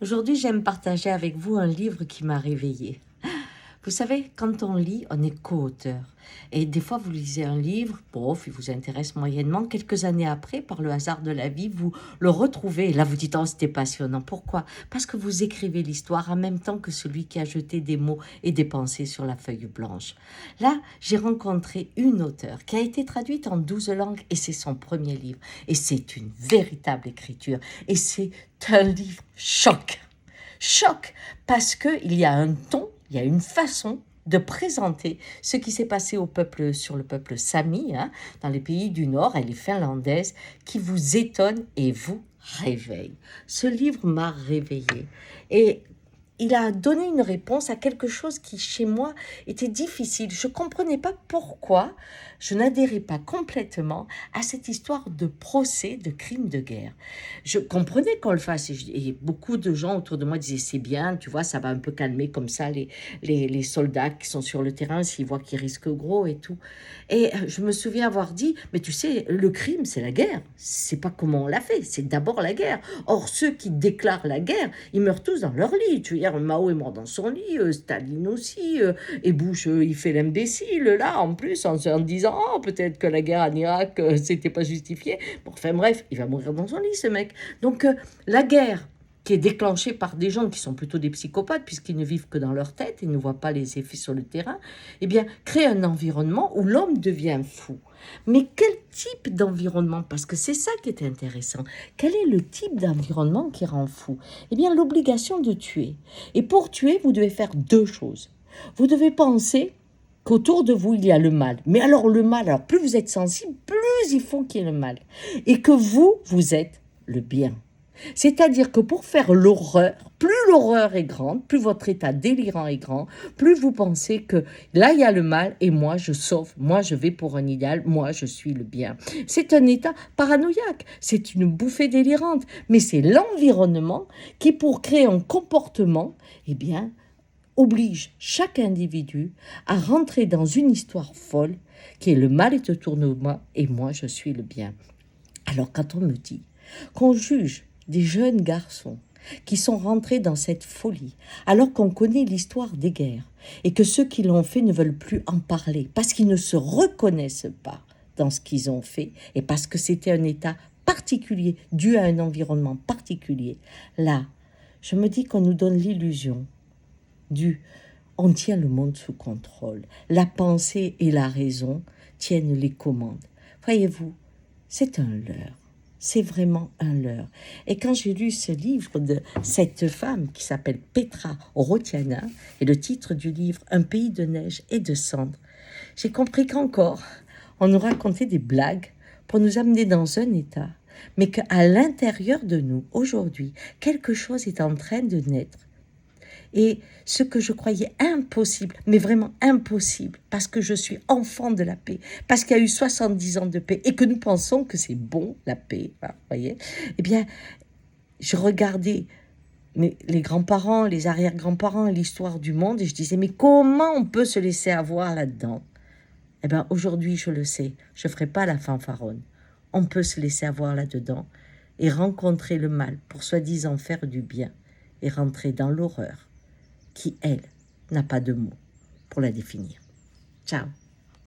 Aujourd'hui, j'aime partager avec vous un livre qui m'a réveillée. Vous savez, quand on lit, on est co-auteur. Et des fois, vous lisez un livre, bof, il vous intéresse moyennement. Quelques années après, par le hasard de la vie, vous le retrouvez. Et là, vous dites, oh, c'était passionnant. Pourquoi? Parce que vous écrivez l'histoire en même temps que celui qui a jeté des mots et des pensées sur la feuille blanche. Là, j'ai rencontré une auteure qui a été traduite en 12 langues et c'est son premier livre. Et c'est une véritable écriture. Et c'est un livre choc. Choc, parce qu'il y a un ton, il y a une façon de présenter ce qui s'est passé au peuple, sur le peuple Sami, dans les pays du Nord, elle est finlandaise, qui vous étonne et vous réveille. Ce livre m'a réveillée. Et il a donné une réponse à quelque chose qui, chez moi, était difficile. Je ne comprenais pas pourquoi je n'adhérais pas complètement à cette histoire de procès de crimes de guerre. Je comprenais qu'on le fasse et beaucoup de gens autour de moi disaient c'est bien, tu vois, ça va un peu calmer comme ça les soldats qui sont sur le terrain s'ils voient qu'ils risquent gros et tout. Et je me souviens avoir dit, mais tu sais, le crime, c'est la guerre. C'est pas comment on l'a fait, c'est d'abord la guerre. Or, ceux qui déclarent la guerre, ils meurent tous dans leur lit. Tu veux dire, Mao est mort dans son lit, Staline aussi, et Bush, il fait l'imbécile, là, en plus, en disant, oh, peut-être que la guerre en Irak, c'était pas justifié. Bon, enfin bref, il va mourir dans son lit, ce mec. Donc, la guerre, qui est déclenchée par des gens qui sont plutôt des psychopathes, puisqu'ils ne vivent que dans leur tête, ils ne voient pas les effets sur le terrain, eh bien, crée un environnement où l'homme devient fou. Mais quel type d'environnement? Parce que c'est ça qui est intéressant. Quel est le type d'environnement qui rend fou? Eh bien, l'obligation de tuer. Et pour tuer, vous devez faire deux choses. Vous devez penser qu'autour de vous, il y a le mal. Mais alors le mal, alors plus vous êtes sensible, plus il faut qu'il y ait le mal. Et que vous êtes le bien. C'est-à-dire que pour faire l'horreur, plus l'horreur est grande, plus votre état délirant est grand, plus vous pensez que là il y a le mal et moi je sauve, moi je vais pour un idéal, moi je suis le bien. C'est un état paranoïaque, c'est une bouffée délirante, mais c'est l'environnement qui pour créer un comportement, eh bien, oblige chaque individu à rentrer dans une histoire folle qui est le mal est autour de moi et moi je suis le bien. Alors quand on me dit qu'on juge des jeunes garçons qui sont rentrés dans cette folie, alors qu'on connaît l'histoire des guerres, et que ceux qui l'ont fait ne veulent plus en parler, parce qu'ils ne se reconnaissent pas dans ce qu'ils ont fait, et parce que c'était un état particulier, dû à un environnement particulier. Là, je me dis qu'on nous donne l'illusion on tient le monde sous contrôle. La pensée et la raison tiennent les commandes. Voyez-vous, c'est un leurre. C'est vraiment un leurre. Et quand j'ai lu ce livre de cette femme qui s'appelle Petra Rotiana, et le titre du livre « Un pays de neige et de cendres », j'ai compris qu'encore, on nous racontait des blagues pour nous amener dans un état, mais qu'à l'intérieur de nous, aujourd'hui, quelque chose est en train de naître. Et ce que je croyais impossible, mais vraiment impossible, parce que je suis enfant de la paix, parce qu'il y a eu 70 ans de paix, et que nous pensons que c'est bon, la paix, vous voyez, eh bien, je regardais les grands-parents, les arrière-grands-parents, l'histoire du monde, et je disais, mais comment on peut se laisser avoir là-dedans? Eh bien, aujourd'hui, je le sais, je ne ferai pas la fanfaronne. On peut se laisser avoir là-dedans et rencontrer le mal pour soi-disant faire du bien et rentrer dans l'horreur qui, elle, n'a pas de mots pour la définir. Ciao.